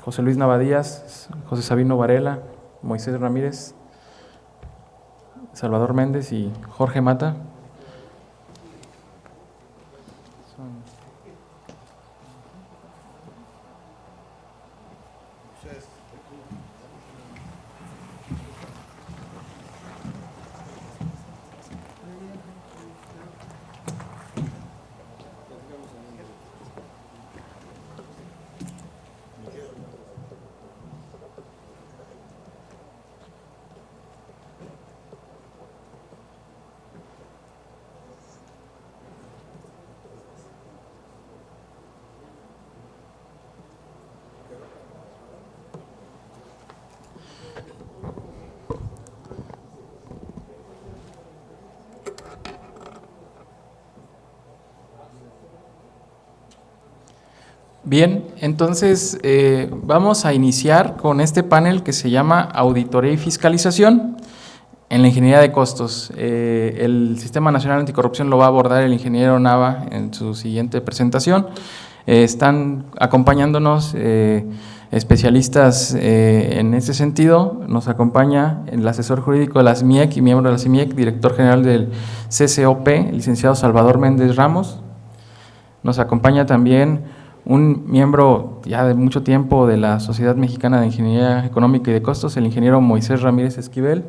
José Luis Navadías, José Sabino Varela, Moisés Ramírez, Salvador Méndez y Jorge Mata. Bien, entonces vamos a iniciar con este panel que se llama Auditoría y Fiscalización en la Ingeniería de Costos. El Sistema Nacional Anticorrupción lo va a abordar el ingeniero Nava en su siguiente presentación. Están acompañándonos especialistas en ese sentido. Nos acompaña el asesor jurídico de la CIMIEC y miembro de la CIMIEC, director general del CCOP, el licenciado Salvador Méndez Ramos. Nos acompaña también un miembro ya de mucho tiempo de la Sociedad Mexicana de Ingeniería Económica y de Costos, el ingeniero Moisés Ramírez Esquivel.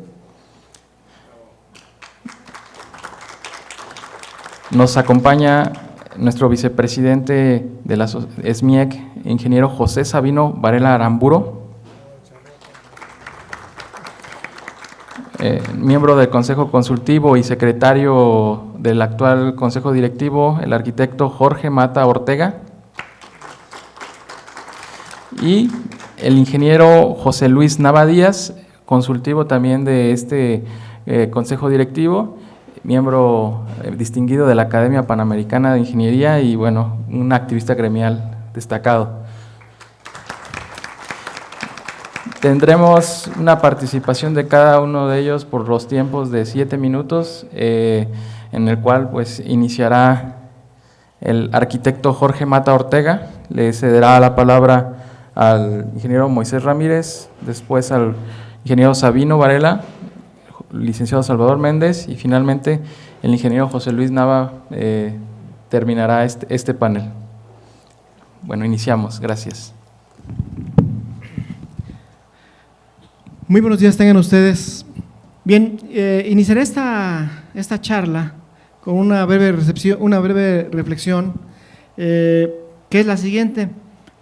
Nos acompaña nuestro vicepresidente de la SMIEC, ingeniero José Sabino Varela Aramburo. Miembro del Consejo Consultivo y secretario del actual Consejo Directivo, el arquitecto Jorge Mata Ortega. Y el ingeniero José Luis Navadías, consultivo también de este Consejo Directivo, miembro distinguido de la Academia Panamericana de Ingeniería y, bueno, un activista gremial destacado. Tendremos una participación de cada uno de ellos por los tiempos de 7 minutos, en el cual pues iniciará el arquitecto Jorge Mata Ortega, le cederá la palabra al ingeniero Moisés Ramírez, después al ingeniero Sabino Varela, licenciado Salvador Méndez y finalmente el ingeniero José Luis Nava terminará este panel. Bueno, iniciamos. Gracias. Muy buenos días tengan ustedes. Bien, iniciaré esta charla con una breve reflexión, que es la siguiente.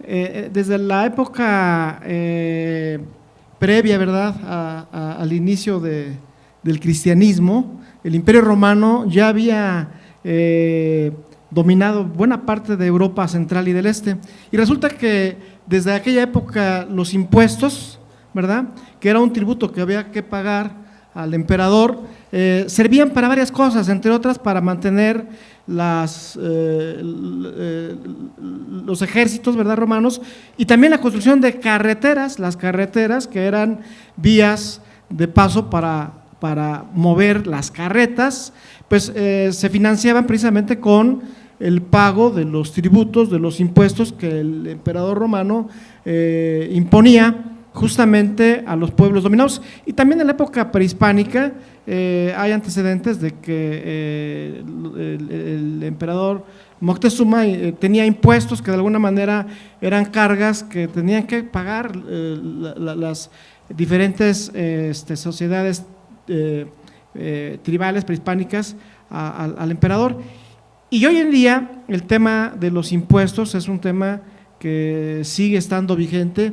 Desde la época previa, ¿verdad?, al inicio del cristianismo, el Imperio Romano ya había dominado buena parte de Europa Central y del Este, y resulta que desde aquella época los impuestos, ¿verdad?, que era un tributo que había que pagar al emperador, servían para varias cosas, entre otras para mantener los ejércitos, ¿verdad?, romanos, y también la construcción de carreteras, las carreteras que eran vías de paso para mover las carretas, pues se financiaban precisamente con el pago de los tributos, de los impuestos que el emperador romano imponía justamente a los pueblos dominados. Y también en la época prehispánica hay antecedentes de que el emperador Moctezuma tenía impuestos que de alguna manera eran cargas que tenían que pagar las diferentes sociedades tribales prehispánicas al emperador. Y hoy en día el tema de los impuestos es un tema que sigue estando vigente,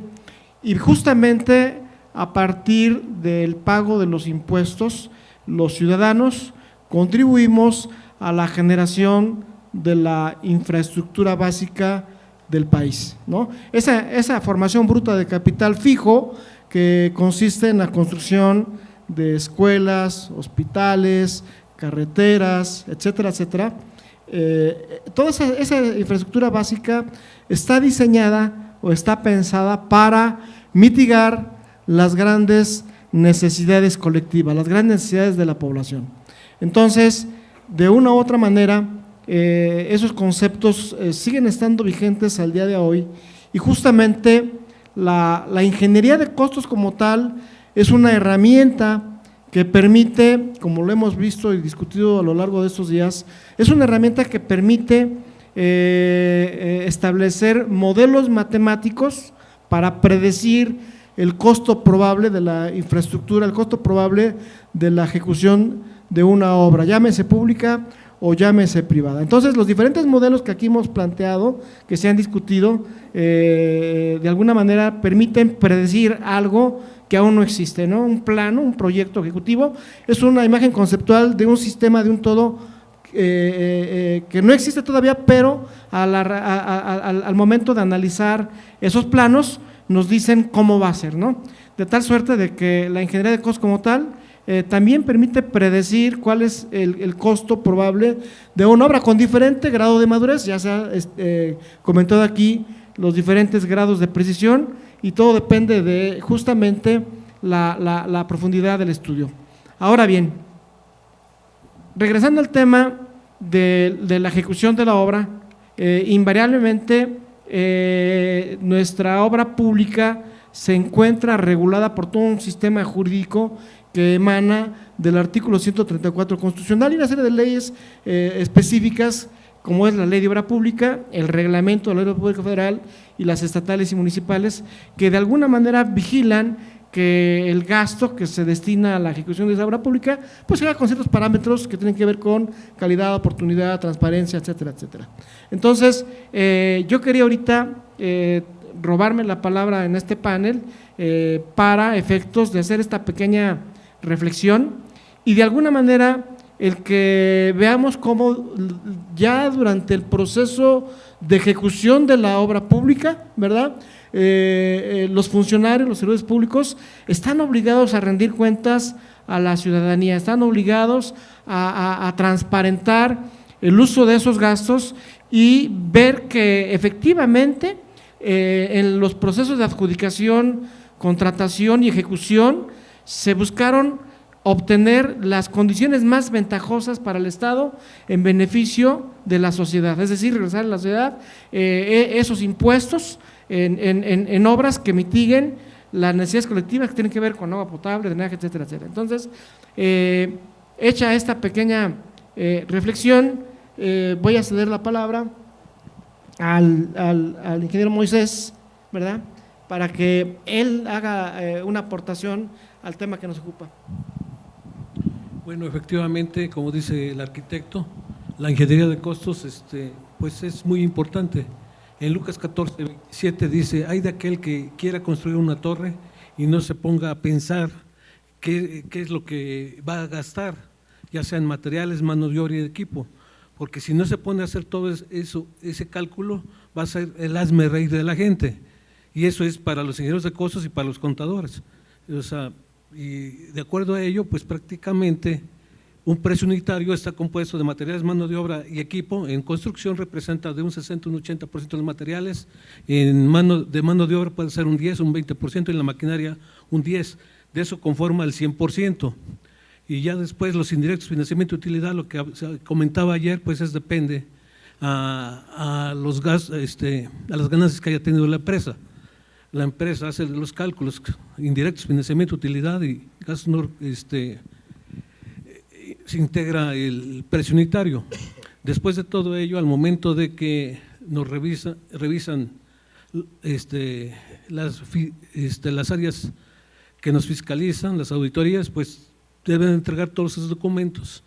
y justamente a partir del pago de los impuestos, los ciudadanos contribuimos a la generación de la infraestructura básica del país, ¿no? Esa formación bruta de capital fijo que consiste en la construcción de escuelas, hospitales, carreteras, etcétera, etcétera. Toda esa infraestructura básica está diseñada o está pensada para mitigar las grandes necesidades colectivas, las grandes necesidades de la población. Entonces, de una u otra manera, esos conceptos siguen estando vigentes al día de hoy, y justamente la ingeniería de costos como tal es una herramienta que permite, como lo hemos visto y discutido a lo largo de estos días, es una herramienta que permite establecer modelos matemáticos para predecir el costo probable de la infraestructura, el costo probable de la ejecución de una obra, llámese pública o llámese privada. Entonces, los diferentes modelos que aquí hemos planteado, que se han discutido, de alguna manera permiten predecir algo que aún no existe, ¿no? Un plano, un proyecto ejecutivo, es una imagen conceptual de un sistema, de un todo que no existe todavía, pero al momento de analizar esos planos nos dicen cómo va a ser, ¿no? De tal suerte de que la ingeniería de costos como tal también permite predecir cuál es el costo probable de una obra con diferente grado de madurez, ya se ha comentado aquí los diferentes grados de precisión y todo depende de justamente la profundidad del estudio. Ahora bien, regresando al tema de la ejecución de la obra, invariablemente nuestra obra pública se encuentra regulada por todo un sistema jurídico que emana del artículo 134 constitucional y una serie de leyes específicas, como es la Ley de Obra Pública, el Reglamento de la Ley de Obra Pública Federal y las estatales y municipales, que de alguna manera vigilan que el gasto que se destina a la ejecución de esa obra pública, pues se haga con ciertos parámetros que tienen que ver con calidad, oportunidad, transparencia, etcétera, etcétera. Entonces, yo quería ahorita robarme la palabra en este panel para efectos de hacer esta pequeña reflexión y de alguna manera el que veamos cómo ya durante el proceso de ejecución de la obra pública, ¿verdad?, los funcionarios, los servidores públicos están obligados a rendir cuentas a la ciudadanía, están obligados a transparentar el uso de esos gastos y ver que efectivamente en los procesos de adjudicación, contratación y ejecución se buscaron obtener las condiciones más ventajosas para el Estado en beneficio de la sociedad, es decir, regresar a la sociedad esos impuestos en obras que mitiguen las necesidades colectivas que tienen que ver con agua potable, drenaje, etcétera, etcétera. Entonces, hecha esta pequeña reflexión, voy a ceder la palabra al ingeniero Moisés, ¿verdad?, para que él haga una aportación al tema que nos ocupa. Bueno, efectivamente, como dice el arquitecto, la ingeniería de costos pues es muy importante. En Lucas 14:27 dice: hay de aquel que quiera construir una torre y no se ponga a pensar qué es lo que va a gastar, ya sea en materiales, mano de obra y equipo, porque si no se pone a hacer todo eso, ese cálculo, va a ser el hazme reír de la gente, y eso es para los ingenieros de costos y para los contadores. O sea, y de acuerdo a ello, pues prácticamente un precio unitario está compuesto de materiales, mano de obra y equipo. En construcción representa de un 60 a un 80% de los materiales, en mano de obra puede ser un 10, un 20%, y en la maquinaria un 10%, de eso conforma el 100%. Y ya después los indirectos, financiamiento y utilidad, lo que comentaba ayer, pues depende a los gastos, a las ganancias que haya tenido la empresa. La empresa hace los cálculos indirectos, financiamiento, utilidad y gastos, se integra el precio unitario. Después de todo ello, al momento de que nos revisan las áreas que nos fiscalizan, las auditorías, pues deben entregar todos esos documentos.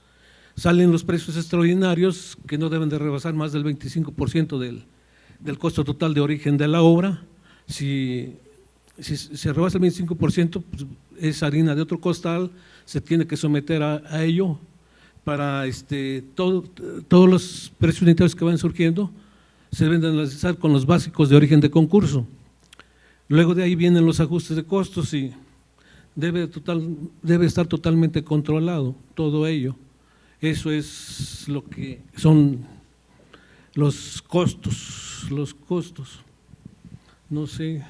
Salen los precios extraordinarios que no deben de rebasar más del 25% del costo total de origen de la obra. Si se rebasa el 25%, pues es harina de otro costal, se tiene que someter a ello para todos los precios unitarios que van surgiendo, se deben de analizar con los básicos de origen de concurso. Luego de ahí vienen los ajustes de costos y debe estar totalmente controlado todo ello. Eso es lo que son los costos. No sé.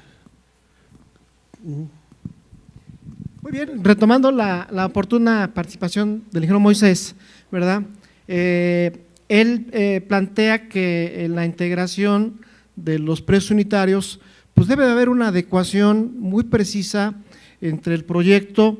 Muy bien, retomando la oportuna participación del ingeniero Moisés, ¿verdad? Él plantea que la integración de los precios unitarios pues debe de haber una adecuación muy precisa entre el proyecto,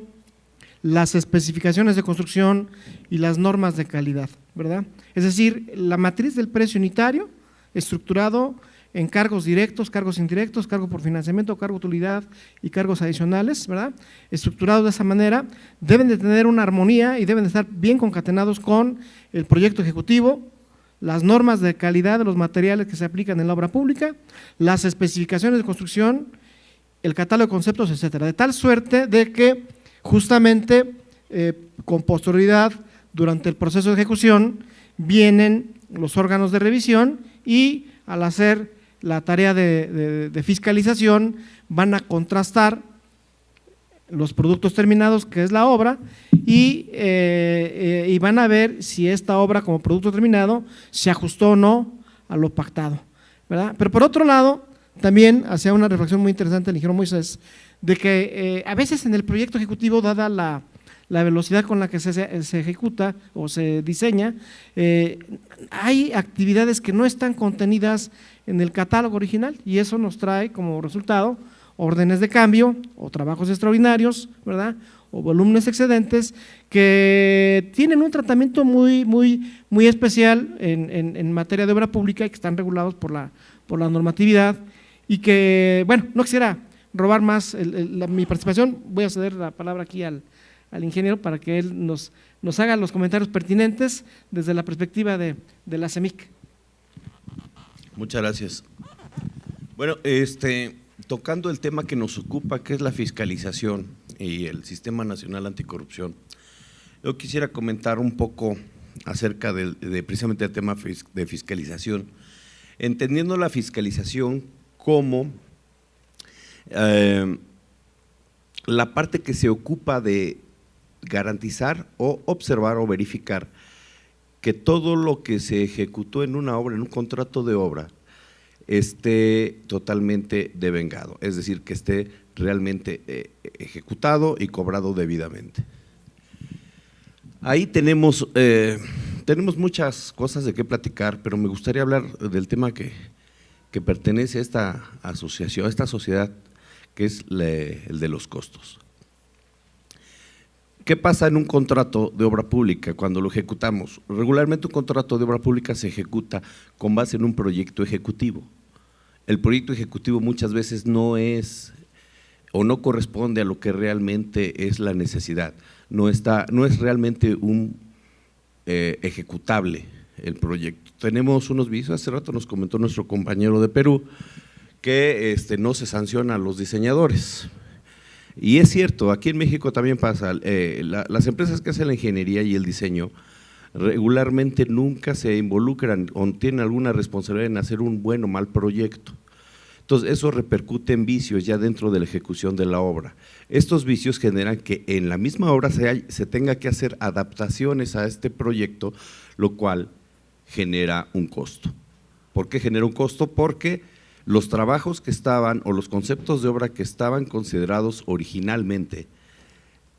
las especificaciones de construcción y las normas de calidad, ¿verdad? Es decir, la matriz del precio unitario estructurado en cargos directos, cargos indirectos, cargo por financiamiento, cargo de utilidad y cargos adicionales, ¿verdad? Estructurados de esa manera, deben de tener una armonía y deben de estar bien concatenados con el proyecto ejecutivo, las normas de calidad de los materiales que se aplican en la obra pública, las especificaciones de construcción, el catálogo de conceptos, etcétera, de tal suerte de que justamente con posterioridad durante el proceso de ejecución vienen los órganos de revisión y al hacer la tarea de fiscalización van a contrastar los productos terminados, que es la obra, y van a ver si esta obra como producto terminado se ajustó o no a lo pactado, ¿verdad? Pero por otro lado, también hacía una reflexión muy interesante el ingeniero Moisés, de que a veces en el proyecto ejecutivo, dada la velocidad con la que se ejecuta o se diseña, hay actividades que no están contenidas en el catálogo original y eso nos trae como resultado órdenes de cambio o trabajos extraordinarios, ¿verdad?, o volúmenes excedentes que tienen un tratamiento muy especial en materia de obra pública y que están regulados por la normatividad y que, bueno, no quisiera robar más mi participación, voy a ceder la palabra aquí al ingeniero para que él nos haga los comentarios pertinentes desde la perspectiva de la CEMIC. Muchas gracias. Bueno, tocando el tema que nos ocupa, que es la fiscalización y el Sistema Nacional Anticorrupción, yo quisiera comentar un poco acerca de precisamente el tema de fiscalización, entendiendo la fiscalización como la parte que se ocupa de garantizar o observar o verificar que todo lo que se ejecutó en una obra, en un contrato de obra, esté totalmente devengado, es decir, que esté realmente ejecutado y cobrado debidamente. Ahí tenemos muchas cosas de qué platicar, pero me gustaría hablar del tema que pertenece a esta asociación, a esta sociedad, que es el de los costos. ¿Qué pasa en un contrato de obra pública cuando lo ejecutamos? Regularmente un contrato de obra pública se ejecuta con base en un proyecto ejecutivo. El proyecto ejecutivo muchas veces no es o no corresponde a lo que realmente es la necesidad, no es realmente un ejecutable el proyecto. Tenemos unos vicios, hace rato nos comentó nuestro compañero de Perú que no se sanciona a los diseñadores. Y es cierto, aquí en México también pasa, las empresas que hacen la ingeniería y el diseño regularmente nunca se involucran o tienen alguna responsabilidad en hacer un buen o mal proyecto. Entonces eso repercute en vicios ya dentro de la ejecución de la obra. Estos vicios generan que en la misma obra se tenga que hacer adaptaciones a este proyecto, lo cual genera un costo. ¿Por qué genera un costo? Porque los trabajos que estaban o los conceptos de obra que estaban considerados originalmente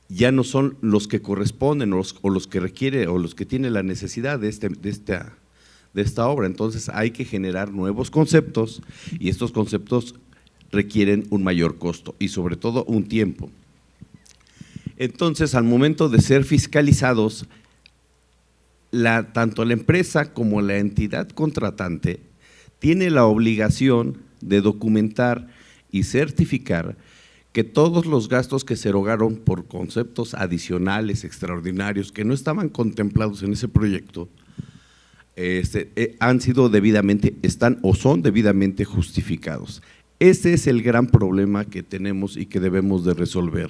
ya no son los que corresponden o los que requiere o los que tiene la necesidad de esta obra. Entonces hay que generar nuevos conceptos y estos conceptos requieren un mayor costo y sobre todo un tiempo. Entonces al momento de ser fiscalizados, tanto la empresa como la entidad contratante tiene la obligación de documentar y certificar que todos los gastos que se erogaron por conceptos adicionales, extraordinarios, que no estaban contemplados en ese proyecto, han sido debidamente, están o son debidamente justificados. Ese es el gran problema que tenemos y que debemos de resolver,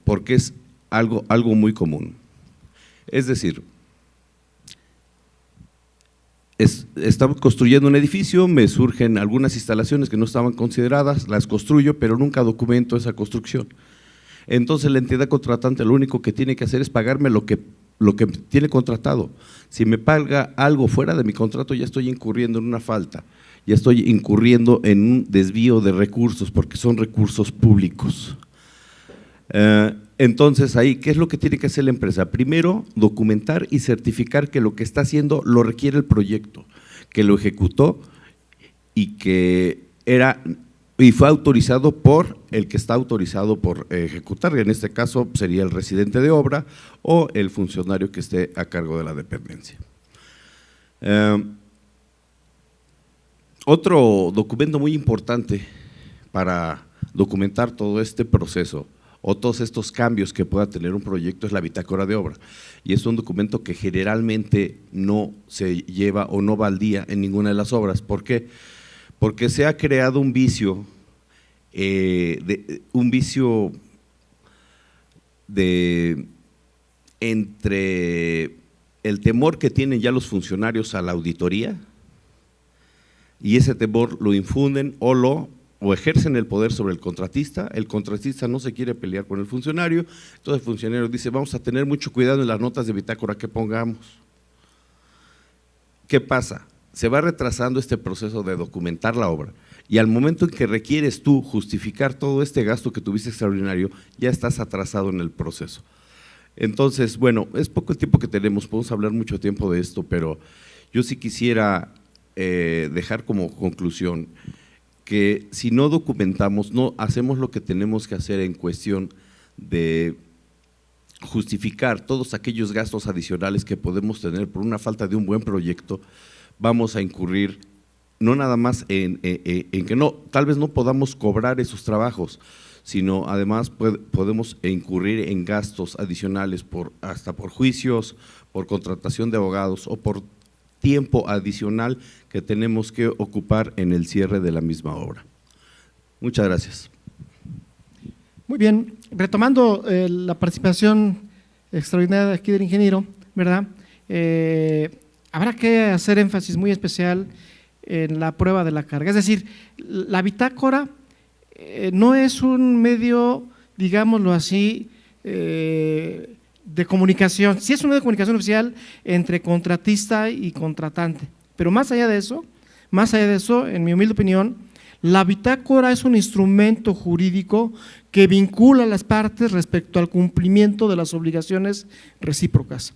porque es algo muy común. Es decir, estamos construyendo un edificio, me surgen algunas instalaciones que no estaban consideradas, las construyo, pero nunca documento esa construcción. Entonces la entidad contratante lo único que tiene que hacer es pagarme lo que tiene contratado. Si me paga algo fuera de mi contrato, ya estoy incurriendo en una falta, ya estoy incurriendo en un desvío de recursos, porque son recursos públicos. Entonces ahí, ¿qué es lo que tiene que hacer la empresa? Primero, documentar y certificar que lo que está haciendo lo requiere el proyecto, que lo ejecutó y que y fue autorizado por el que está autorizado por ejecutar, en este caso sería el residente de obra o el funcionario que esté a cargo de la dependencia. Otro documento muy importante para documentar todo este proceso o todos estos cambios que pueda tener un proyecto es la bitácora de obra, y es un documento que generalmente no se lleva o no va al día en ninguna de las obras. ¿Por qué? Porque se ha creado un vicio entre el temor que tienen ya los funcionarios a la auditoría, y ese temor lo infunden o ejercen el poder sobre el contratista no se quiere pelear con el funcionario, entonces el funcionario dice vamos a tener mucho cuidado en las notas de bitácora que pongamos. ¿Qué pasa? Se va retrasando este proceso de documentar la obra, y al momento en que requieres tú justificar todo este gasto que tuviste extraordinario, ya estás atrasado en el proceso. Entonces, bueno, es poco el tiempo que tenemos, podemos hablar mucho tiempo de esto, pero yo sí quisiera dejar como conclusión que si no documentamos, no hacemos lo que tenemos que hacer en cuestión de justificar todos aquellos gastos adicionales que podemos tener por una falta de un buen proyecto, vamos a incurrir no nada más en que tal vez no podamos cobrar esos trabajos, sino además podemos incurrir en gastos adicionales hasta por juicios, por contratación de abogados o por tiempo adicional que tenemos que ocupar en el cierre de la misma obra. Muchas gracias. Muy bien, retomando la participación extraordinaria aquí del ingeniero, ¿verdad? Habrá que hacer énfasis muy especial en la prueba de la carga, es decir, la bitácora no es un medio, digámoslo así, de comunicación, sí es un medio de comunicación oficial entre contratista y contratante, pero más allá de eso, en mi humilde opinión, la bitácora es un instrumento jurídico que vincula a las partes respecto al cumplimiento de las obligaciones recíprocas.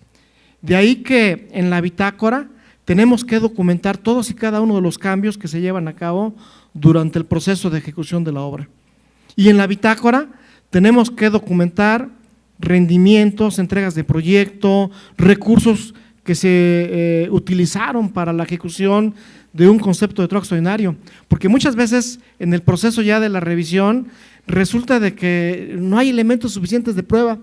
De ahí que en la bitácora tenemos que documentar todos y cada uno de los cambios que se llevan a cabo durante el proceso de ejecución de la obra. Y en la bitácora tenemos que documentar rendimientos, entregas de proyecto, recursos que se utilizaron para la ejecución de un concepto de trabajo extraordinario, porque muchas veces en el proceso ya de la revisión resulta de que no hay elementos suficientes de prueba,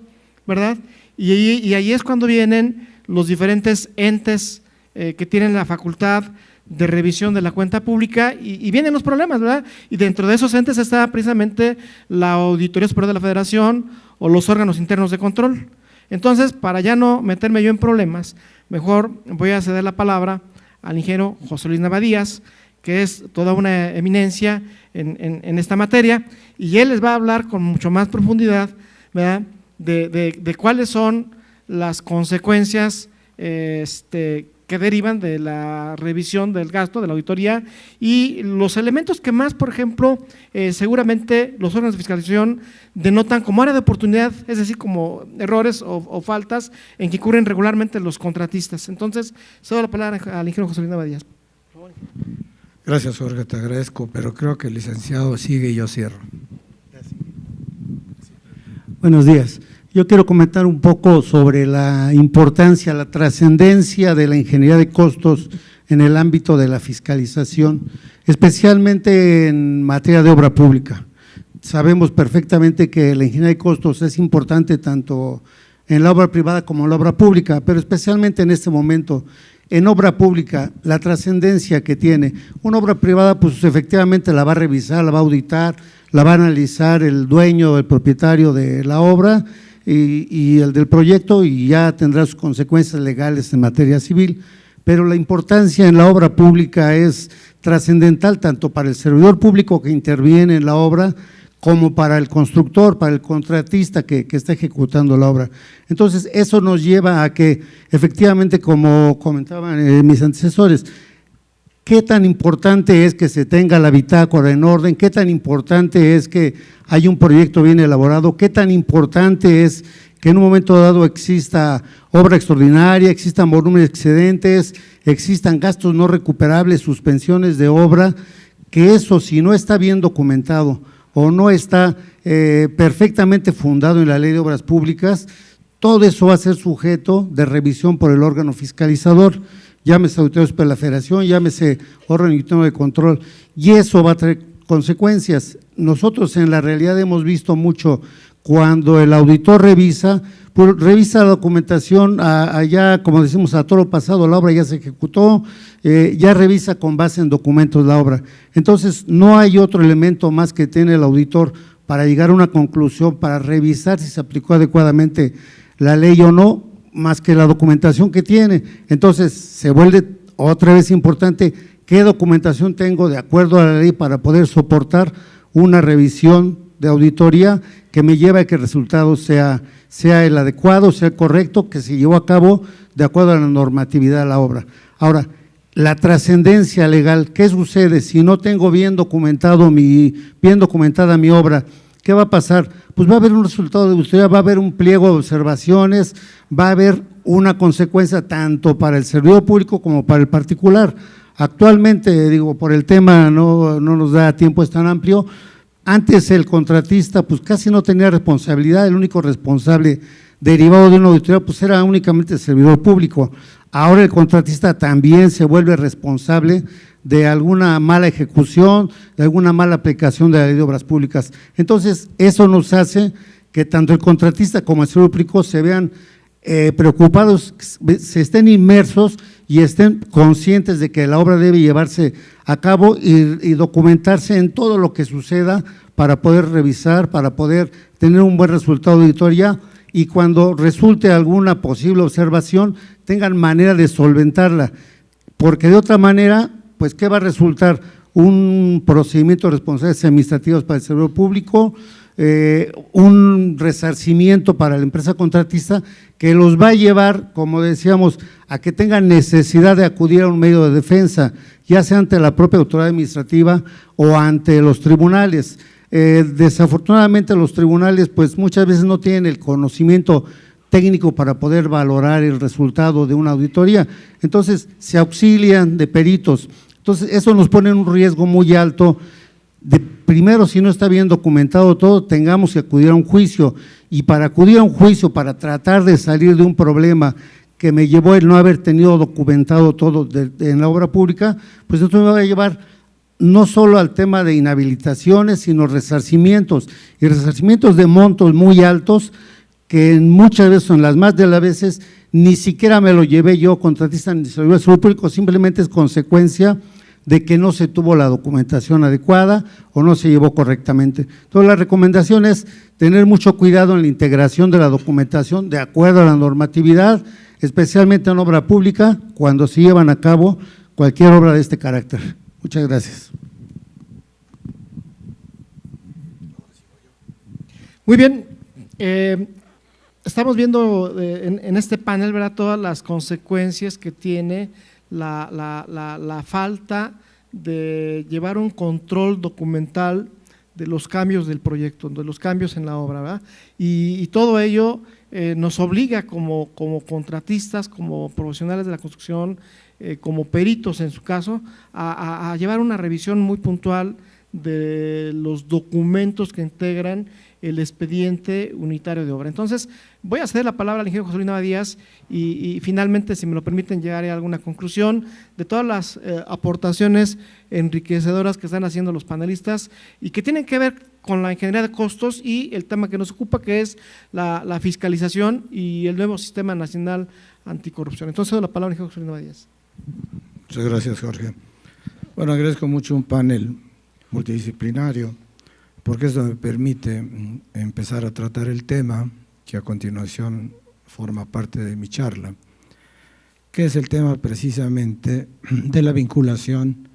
¿verdad? Y ahí es cuando vienen los diferentes entes que tienen la facultad de revisión de la cuenta pública y vienen los problemas, ¿verdad? Y dentro de esos entes está precisamente la Auditoría Superior de la Federación o los órganos internos de control. Entonces, para ya no meterme yo en problemas, mejor voy a ceder la palabra al ingeniero José Luis Nava Díaz, que es toda una eminencia en esta materia, y él les va a hablar con mucho más profundidad, ¿verdad?, de cuáles son las consecuencias que derivan de la revisión del gasto, de la auditoría, y los elementos que más, por ejemplo, seguramente los órganos de fiscalización denotan como área de oportunidad, es decir, como errores o faltas en que incurren regularmente los contratistas. Entonces, cedo la palabra al ingeniero José Luis Nava Díaz. Gracias, Jorge, te agradezco, pero creo que el licenciado sigue y yo cierro. Buenos días. Yo quiero comentar un poco sobre la importancia, la trascendencia de la ingeniería de costos en el ámbito de la fiscalización, especialmente en materia de obra pública. Sabemos perfectamente que la ingeniería de costos es importante tanto en la obra privada como en la obra pública, pero especialmente en este momento. En obra pública, la trascendencia que tiene, una obra privada pues efectivamente la va a revisar, la va a auditar, la va a analizar el dueño, el propietario de la obra y el del proyecto, y ya tendrá sus consecuencias legales en materia civil, pero la importancia en la obra pública es trascendental tanto para el servidor público que interviene en la obra como para el constructor, para el contratista que está ejecutando la obra. Entonces, eso nos lleva a que, efectivamente, como comentaban mis antecesores, qué tan importante es que se tenga la bitácora en orden, qué tan importante es que haya un proyecto bien elaborado, qué tan importante es que en un momento dado exista obra extraordinaria, existan volúmenes excedentes, existan gastos no recuperables, suspensiones de obra, que eso, si no está bien documentado o no está perfectamente fundado en la Ley de Obras Públicas, todo eso va a ser sujeto de revisión por el órgano fiscalizador, llámese Auditoría Superior de la Federación, llámese órgano interno de control, y eso va a traer consecuencias. Nosotros en la realidad hemos visto mucho cuando el auditor revisa la documentación allá, como decimos, a toro pasado, la obra ya se ejecutó, ya revisa con base en documentos la obra. Entonces, no hay otro elemento más que tiene el auditor para llegar a una conclusión, para revisar si se aplicó adecuadamente la ley o no, más que la documentación que tiene. Entonces, se vuelve otra vez importante qué documentación tengo de acuerdo a la ley para poder soportar una revisión de auditoría que me lleve a que el resultado sea el adecuado, sea el correcto, que se llevó a cabo de acuerdo a la normatividad de la obra. Ahora, la trascendencia legal, ¿qué sucede si no tengo bien documentada mi obra? ¿Qué va a pasar? Pues va a haber un resultado de auditoría, va a haber un pliego de observaciones, va a haber una consecuencia tanto para el servidor público como para el particular. Actualmente, digo, por el tema no nos da tiempo, es tan amplio. Antes el contratista pues casi no tenía responsabilidad, el único responsable derivado de una auditoría pues era únicamente el servidor público. Ahora el contratista también se vuelve responsable de alguna mala ejecución, de alguna mala aplicación de la Ley de Obras Públicas. Entonces, eso nos hace que tanto el contratista como el servidor público se vean preocupados, se estén inmersos y estén conscientes de que la obra debe llevarse a cabo y documentarse en todo lo que suceda para poder revisar, para poder tener un buen resultado de auditoría y cuando resulte alguna posible observación tengan manera de solventarla, porque de otra manera, pues ¿qué va a resultar? Un procedimiento de responsabilidades administrativas para el servidor público, un resarcimiento para la empresa contratista que los va a llevar, como decíamos, a que tengan necesidad de acudir a un medio de defensa, ya sea ante la propia autoridad administrativa o ante los tribunales. Desafortunadamente los tribunales pues muchas veces no tienen el conocimiento técnico para poder valorar el resultado de una auditoría, entonces se auxilian de peritos, entonces eso nos pone en un riesgo muy alto. Primero, si no está bien documentado todo, tengamos que acudir a un juicio y para acudir a un juicio, para tratar de salir de un problema que me llevó el no haber tenido documentado todo en la obra pública, pues esto me va a llevar no solo al tema de inhabilitaciones, sino resarcimientos y resarcimientos de montos muy altos que muchas veces, en las más de las veces, ni siquiera me lo llevé yo, contratista ni servidor público, simplemente es consecuencia de que no se tuvo la documentación adecuada o no se llevó correctamente. Entonces, la recomendación es tener mucho cuidado en la integración de la documentación de acuerdo a la normatividad, especialmente en obra pública, cuando se llevan a cabo cualquier obra de este carácter. Muchas gracias. Muy bien, estamos viendo en este panel, ¿verdad?, todas las consecuencias que tiene la falta de llevar un control documental de los cambios del proyecto, de los cambios en la obra, ¿verdad? Y todo ello nos obliga como contratistas, como profesionales de la construcción, como peritos en su caso, a llevar una revisión muy puntual de los documentos que integran el expediente unitario de obra. Entonces, voy a ceder la palabra al ingeniero José Luis Nava Díaz y finalmente, si me lo permiten, llegaré a alguna conclusión de todas las aportaciones enriquecedoras que están haciendo los panelistas y que tienen que ver con la ingeniería de costos y el tema que nos ocupa, que es la fiscalización y el nuevo Sistema Nacional Anticorrupción. Entonces, cedo la palabra al ingeniero José Luis Nava Díaz. Muchas gracias, Jorge. Bueno, agradezco mucho un panel multidisciplinario, porque eso me permite empezar a tratar el tema que a continuación forma parte de mi charla, que es el tema precisamente de la vinculación,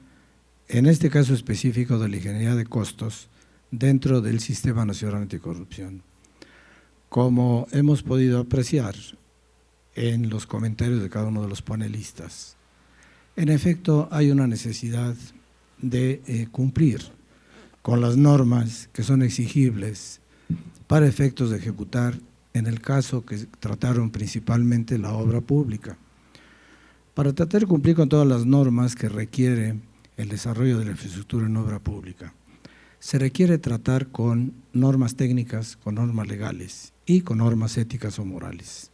en este caso específico de la ingeniería de costos, dentro del Sistema Nacional Anticorrupción. Como hemos podido apreciar en los comentarios de cada uno de los panelistas, en efecto hay una necesidad de cumplir con las normas que son exigibles para efectos de ejecutar, en el caso que trataron principalmente la obra pública. Para tratar de cumplir con todas las normas que requiere el desarrollo de la infraestructura en obra pública, se requiere tratar con normas técnicas, con normas legales y con normas éticas o morales.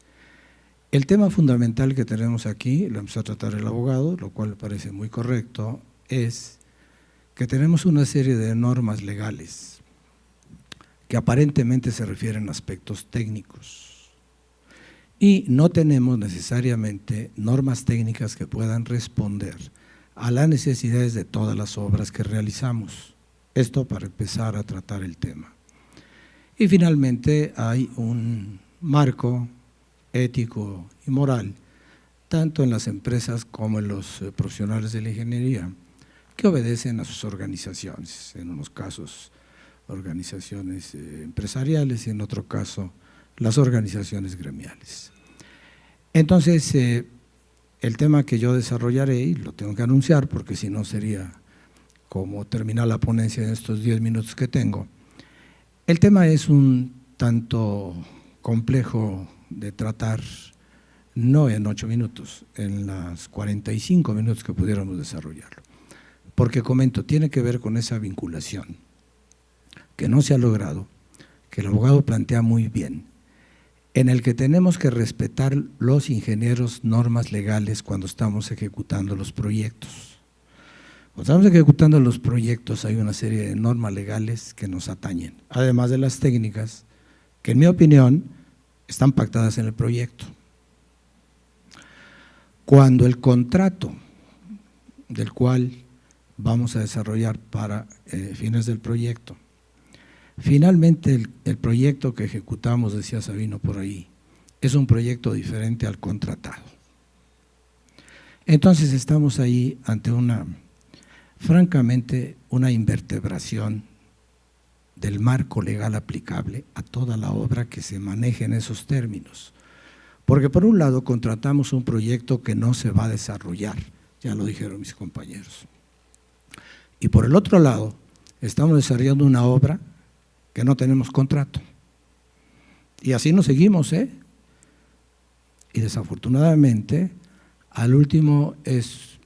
El tema fundamental que tenemos aquí, lo empezó a tratar el abogado, lo cual me parece muy correcto, es que tenemos una serie de normas legales que aparentemente se refieren a aspectos técnicos y no tenemos necesariamente normas técnicas que puedan responder a las necesidades de todas las obras que realizamos. Esto para empezar a tratar el tema. Y finalmente hay un marco ético y moral, tanto en las empresas como en los profesionales de la ingeniería, que obedecen a sus organizaciones, en unos casos organizaciones empresariales y en otro caso las organizaciones gremiales. Entonces, el tema que yo desarrollaré, y lo tengo que anunciar porque si no sería como terminar la ponencia en estos 10 minutos que tengo, el tema es un tanto complejo de tratar, no en 8 minutos, en las 45 minutos que pudiéramos desarrollarlo. Porque comento, tiene que ver con esa vinculación que no se ha logrado, que el abogado plantea muy bien, en el que tenemos que respetar los ingenieros normas legales cuando estamos ejecutando los proyectos. Cuando estamos ejecutando los proyectos hay una serie de normas legales que nos atañen, además de las técnicas, que en mi opinión están pactadas en el proyecto. Cuando el contrato del cual vamos a desarrollar para fines del proyecto, finalmente el proyecto que ejecutamos, decía Sabino por ahí, es un proyecto diferente al contratado. Entonces estamos ahí ante francamente, una invertebración del marco legal aplicable a toda la obra que se maneje en esos términos. Porque por un lado contratamos un proyecto que no se va a desarrollar, ya lo dijeron mis compañeros. Y por el otro lado, estamos desarrollando una obra que no tenemos contrato. Y así nos seguimos, Y desafortunadamente, al último es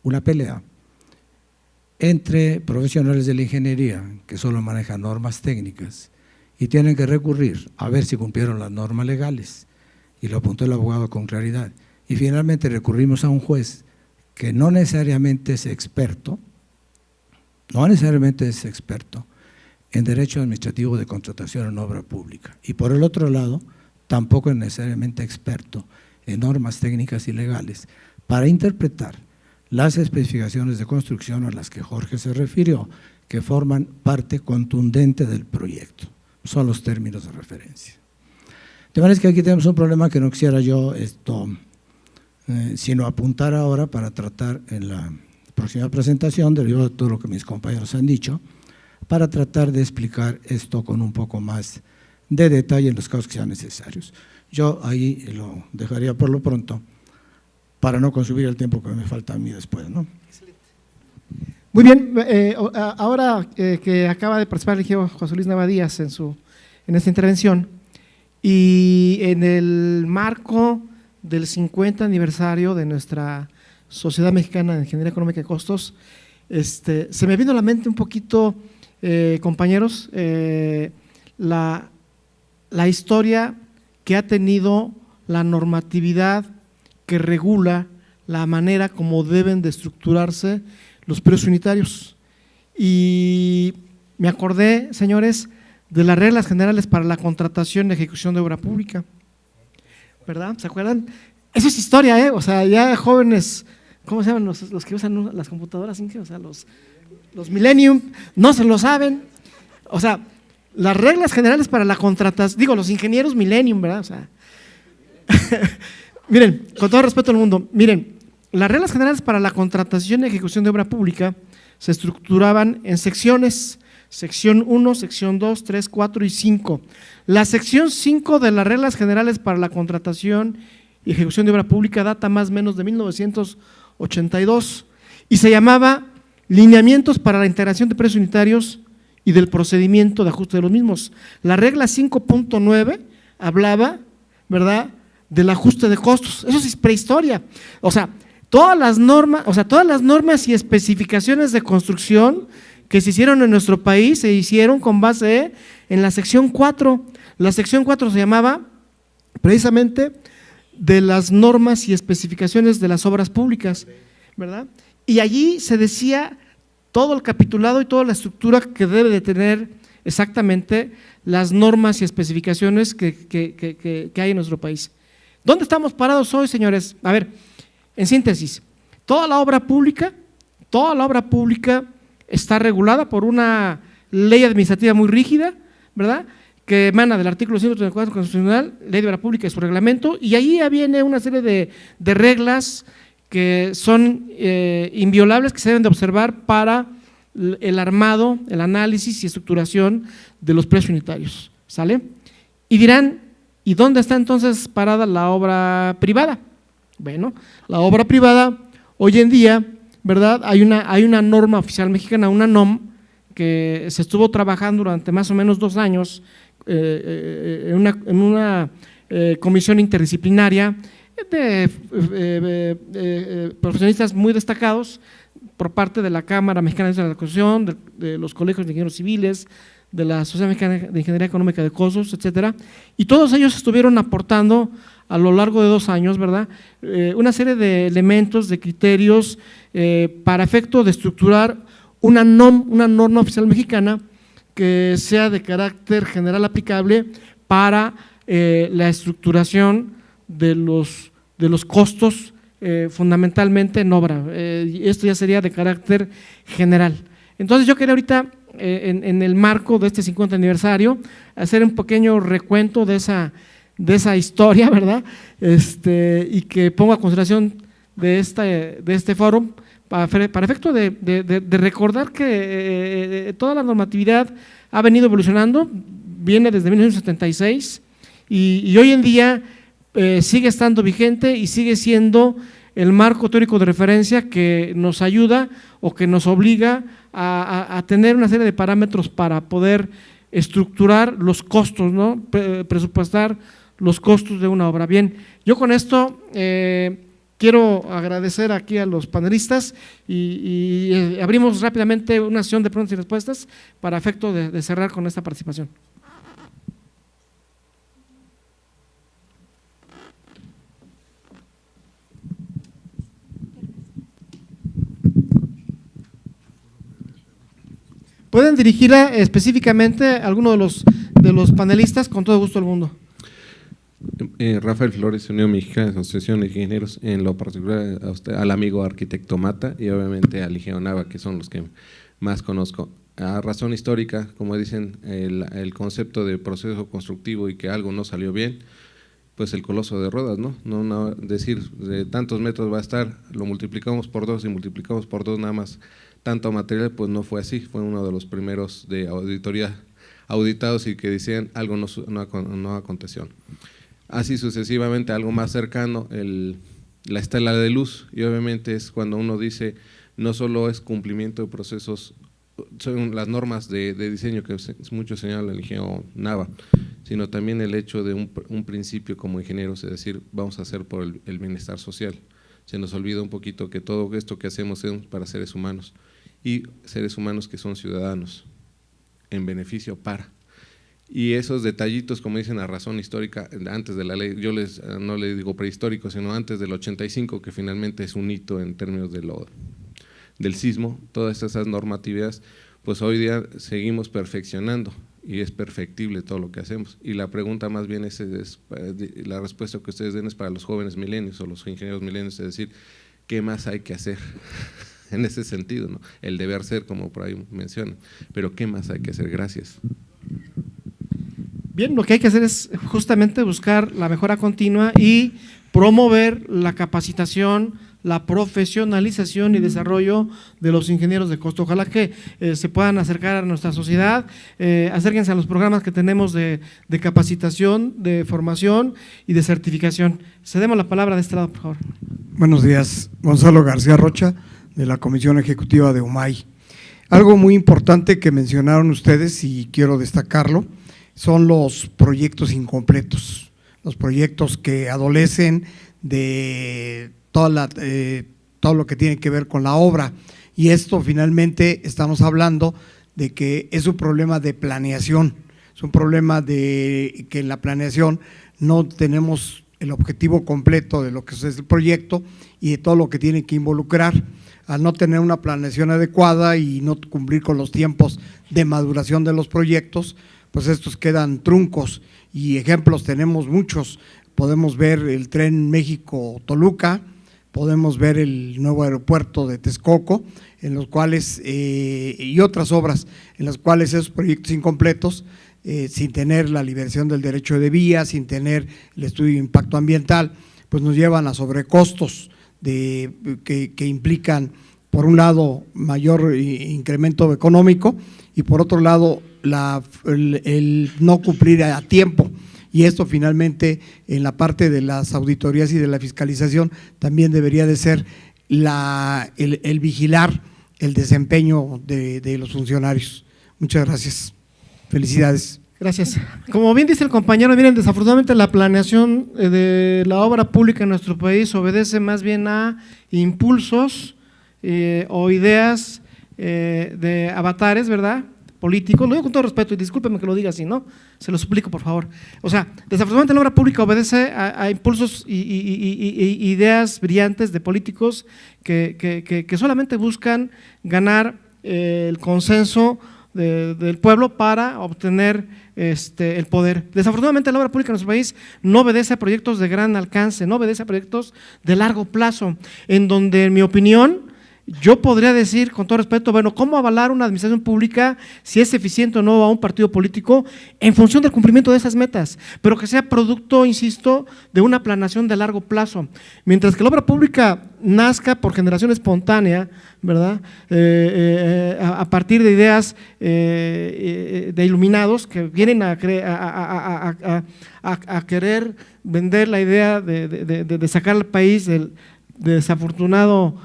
una pelea entre profesionales de la ingeniería que solo manejan normas técnicas y tienen que recurrir a ver si cumplieron las normas legales, y lo apuntó el abogado con claridad. Y finalmente recurrimos a un juez que no necesariamente es experto en derecho administrativo de contratación en obra pública, y por el otro lado tampoco es necesariamente experto en normas técnicas y legales para interpretar las especificaciones de construcción a las que Jorge se refirió, que forman parte contundente del proyecto, son los términos de referencia. De manera que aquí tenemos un problema que no quisiera yo sino apuntar ahora para tratar en la próxima presentación, derivado de todo lo que mis compañeros han dicho, para tratar de explicar esto con un poco más de detalle en los casos que sean necesarios. Yo ahí lo dejaría por lo pronto, para no consumir el tiempo que me falta a mí después, ¿no? Muy bien, ahora que acaba de participar el ingeniero José Luis Nava Díaz en esta intervención, y en el marco del 50 aniversario de nuestra Sociedad Mexicana de Ingeniería Económica y Costos, se me vino a la mente un poquito, compañeros, la historia que ha tenido la normatividad que regula la manera como deben de estructurarse los precios unitarios. Y me acordé, señores, de las reglas generales para la contratación y ejecución de obra pública, ¿verdad? ¿Se acuerdan? Eso es historia, O sea, ya jóvenes, ¿cómo se llaman los que usan las computadoras? O sea, los Millennium, no se lo saben. O sea, las reglas generales para la contratación, digo, los ingenieros Millennium, ¿verdad? O sea, miren, con todo respeto al mundo, miren, las reglas generales para la contratación y ejecución de obra pública se estructuraban en secciones, sección 1, sección 2, 3, 4 y 5. La sección 5 de las reglas generales para la contratación y ejecución de obra pública data más o menos de 1982 y se llamaba Lineamientos para la integración de precios unitarios y del procedimiento de ajuste de los mismos. La regla 5.9 hablaba, ¿verdad?, del ajuste de costos. Eso es prehistoria. O sea, todas las normas, o sea, todas las normas y especificaciones de construcción que se hicieron en nuestro país se hicieron con base en la sección 4. La sección 4 se llamaba precisamente de las normas y especificaciones de las obras públicas, ¿verdad? Y allí se decía todo el capitulado y toda la estructura que debe de tener exactamente las normas y especificaciones que hay en nuestro país. ¿Dónde estamos parados hoy, señores? A ver, en síntesis, toda la obra pública está regulada por una ley administrativa muy rígida, ¿verdad?, que emana del artículo 134 constitucional, ley de obra pública y su reglamento, y ahí ya viene una serie de reglas que son inviolables, que se deben de observar para el armado, el análisis y estructuración de los precios unitarios, ¿sale? Y dirán, ¿y dónde está entonces parada la obra privada? Bueno, la obra privada hoy en día, ¿verdad?, hay una norma oficial mexicana, una NOM, que se estuvo trabajando durante más o menos 2 años en una comisión interdisciplinaria de profesionistas muy destacados por parte de la Cámara Mexicana de la Construcción, de los colegios de ingenieros civiles, de la Sociedad Mexicana de Ingeniería Económica de Costos, etcétera, y todos ellos estuvieron aportando a lo largo de 2 años, ¿verdad?, una serie de elementos, de criterios para efecto de estructurar una norma oficial mexicana que sea de carácter general aplicable para la estructuración de los costos, fundamentalmente en obra. Esto ya sería de carácter general. Entonces yo quería ahorita, en el marco de este 50 aniversario, hacer un pequeño recuento de esa historia, ¿verdad?, y que pongo a consideración de este foro, para efecto de recordar que toda la normatividad ha venido evolucionando, viene desde 1976 y hoy en día sigue estando vigente y sigue siendo el marco teórico de referencia que nos ayuda o que nos obliga a tener una serie de parámetros para poder estructurar los costos, ¿no?, presupuestar los costos de una obra. Bien, yo con esto quiero agradecer aquí a los panelistas y abrimos rápidamente una sesión de preguntas y respuestas para efecto de cerrar con esta participación. Pueden dirigirla específicamente a alguno de los panelistas, con todo gusto del mundo. Rafael Flores, Unión Mexicana de Asociación de Ingenieros, en lo particular a usted, al amigo arquitecto Mata y obviamente al ingeniero Nava, que son los que más conozco. A razón histórica, como dicen, el concepto de proceso constructivo y que algo no salió bien, pues el coloso de Rodas, ¿no? No decir de tantos metros va a estar, lo multiplicamos por 2 y multiplicamos por 2 nada más tanto material, pues no fue así, fue uno de los primeros de auditoría auditados y que decían algo no aconteció. Así sucesivamente, algo más cercano, la estela de luz, y obviamente es cuando uno dice, no solo es cumplimiento de procesos, son las normas de diseño que mucho señala el ingeniero Nava, sino también el hecho de un principio como ingenieros, es decir, vamos a hacer por el bienestar social. Se nos olvida un poquito que todo esto que hacemos es para seres humanos, y seres humanos que son ciudadanos, en beneficio para. Y esos detallitos, como dicen, a razón histórica, antes de la ley, yo no le digo prehistórico, sino antes del 85, que finalmente es un hito en términos del sismo, todas esas normatividades, pues hoy día seguimos perfeccionando y es perfectible todo lo que hacemos. Y la pregunta más bien la respuesta que ustedes den es para los jóvenes milenios o los ingenieros milenios, es decir, ¿qué más hay que hacer? En ese sentido, ¿no? El deber ser, como por ahí mencionan, pero ¿qué más hay que hacer? Gracias. Bien, lo que hay que hacer es justamente buscar la mejora continua y promover la capacitación, la profesionalización y desarrollo de los ingenieros de costo. Ojalá que se puedan acercar a nuestra sociedad, acérquense a los programas que tenemos de capacitación, de formación y de certificación. Cedemos la palabra de este lado, por favor. Buenos días, Gonzalo García Rocha, de la Comisión Ejecutiva de UMAI. Algo muy importante que mencionaron ustedes y quiero destacarlo, son los proyectos incompletos, los proyectos que adolecen de toda todo lo que tiene que ver con la obra. Y esto finalmente estamos hablando de que es un problema de planeación, es un problema de que en la planeación no tenemos el objetivo completo de lo que es el proyecto y de todo lo que tiene que involucrar. Al no tener una planeación adecuada y no cumplir con los tiempos de maduración de los proyectos, pues estos quedan truncos, y ejemplos tenemos muchos. Podemos ver el tren México-Toluca, podemos ver el nuevo aeropuerto de Texcoco, en los cuales y otras obras en las cuales esos proyectos incompletos, sin tener la liberación del derecho de vía, sin tener el estudio de impacto ambiental, pues nos llevan a sobrecostos que implican, por un lado, mayor incremento económico y por otro lado el no cumplir a tiempo. Y esto finalmente en la parte de las auditorías y de la fiscalización también debería de ser el vigilar el desempeño de los funcionarios. Muchas gracias. Felicidades. Gracias. Como bien dice el compañero, miren, desafortunadamente la planeación de la obra pública en nuestro país obedece más bien a impulsos o ideas de avatares, ¿verdad?, políticos. Lo digo con todo respeto y discúlpeme que lo diga así, ¿no? Se lo suplico, por favor. O sea, desafortunadamente la obra pública obedece a impulsos y ideas brillantes de políticos que solamente buscan ganar el consenso del pueblo para obtener el poder. Desafortunadamente la obra pública en nuestro país no obedece a proyectos de gran alcance, no obedece a proyectos de largo plazo, en donde, en mi opinión, yo podría decir con todo respeto, bueno, ¿cómo avalar una administración pública si es eficiente o no a un partido político en función del cumplimiento de esas metas? Pero que sea producto, insisto, de una planeación de largo plazo. Mientras que la obra pública nazca por generación espontánea, ¿verdad?, a partir de ideas de iluminados que vienen a querer vender la idea de sacar al país del desafortunado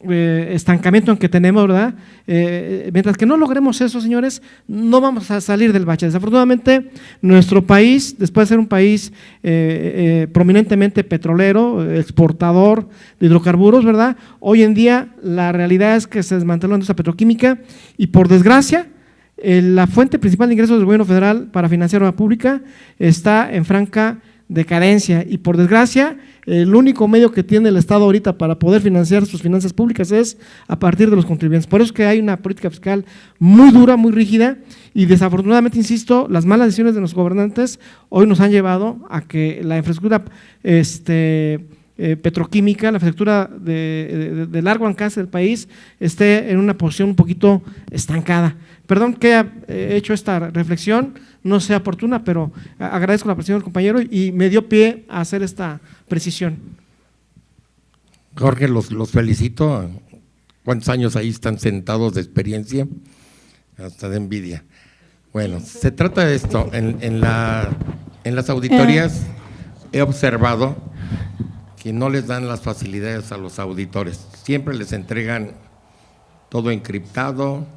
estancamiento en que tenemos, ¿verdad? Mientras que no logremos eso, señores, no vamos a salir del bache. Desafortunadamente, nuestro país, después de ser un país prominentemente petrolero, exportador de hidrocarburos, ¿verdad?, hoy en día la realidad es que se desmanteló la industria petroquímica y, por desgracia, la fuente principal de ingresos del gobierno federal para financiar obra pública está en franca decadencia y, por desgracia, el único medio que tiene el Estado ahorita para poder financiar sus finanzas públicas es a partir de los contribuyentes. Por eso es que hay una política fiscal muy dura, muy rígida, y desafortunadamente, insisto, las malas decisiones de los gobernantes hoy nos han llevado a que la infraestructura petroquímica, la infraestructura de largo alcance del país esté en una posición un poquito estancada. Perdón que haya hecho esta reflexión, no sea oportuna, pero agradezco la presencia del compañero y me dio pie a hacer esta precisión. Jorge, los felicito. ¿Cuántos años ahí están sentados de experiencia? Hasta de envidia. Bueno, se trata de esto. En las auditorías he observado que no les dan las facilidades a los auditores. Siempre les entregan todo encriptado,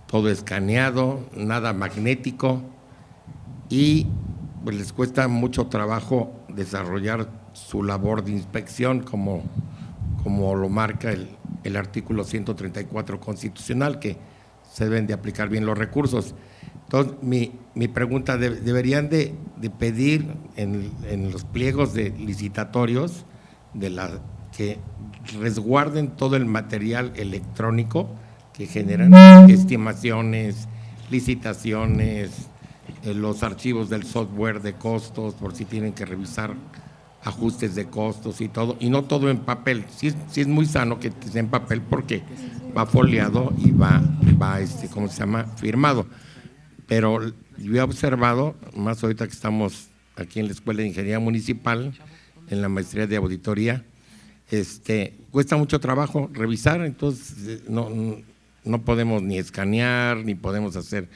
todo escaneado, nada magnético, y pues les cuesta mucho trabajo desarrollar su labor de inspección como lo marca el artículo 134 constitucional, que se deben de aplicar bien los recursos. Entonces, mi pregunta, deberían de pedir en los pliegos de licitatorios que resguarden todo el material electrónico que generan estimaciones, licitaciones, los archivos del software de costos, por si tienen que revisar ajustes de costos y todo, y no todo en papel. Sí es muy sano que esté en papel porque va foliado y va ¿cómo se llama?, firmado. Pero yo he observado, más ahorita que estamos aquí en la Escuela de Ingeniería Municipal, en la maestría de auditoría, cuesta mucho trabajo revisar, entonces no podemos ni escanear, ni podemos hacer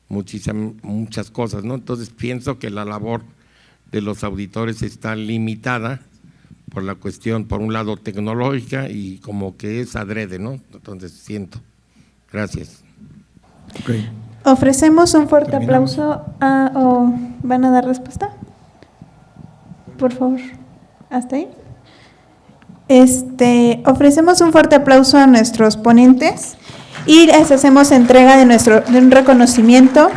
muchas cosas, ¿no? Entonces pienso que la labor de los auditores está limitada por la cuestión, por un lado, tecnológica, y como que es adrede, ¿no? Entonces siento. Gracias. Okay. Ofrecemos un fuerte aplauso ¿o van a dar respuesta? Por favor, hasta ahí. Ofrecemos un fuerte aplauso a nuestros ponentes y les hacemos entrega de un reconocimiento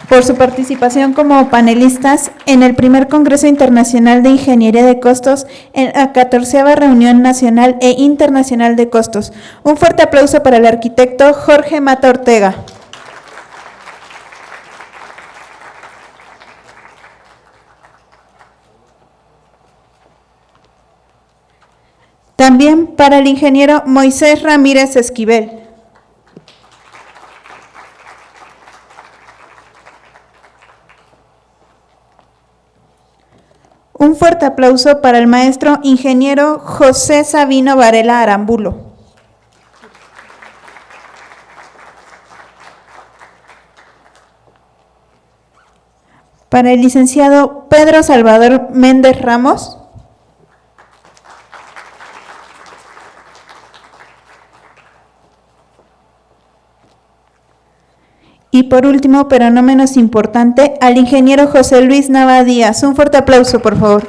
por su participación como panelistas en el primer Congreso Internacional de Ingeniería de Costos en la 14ª Reunión Nacional e Internacional de Costos. Un fuerte aplauso para el arquitecto Jorge Mata Ortega. También para el ingeniero Moisés Ramírez Esquivel. Un fuerte aplauso para el maestro ingeniero José Sabino Varela Arambulo. Para el licenciado Pedro Salvador Méndez Ramos. Y por último, pero no menos importante, al ingeniero José Luis Nava Díaz. Un fuerte aplauso, por favor.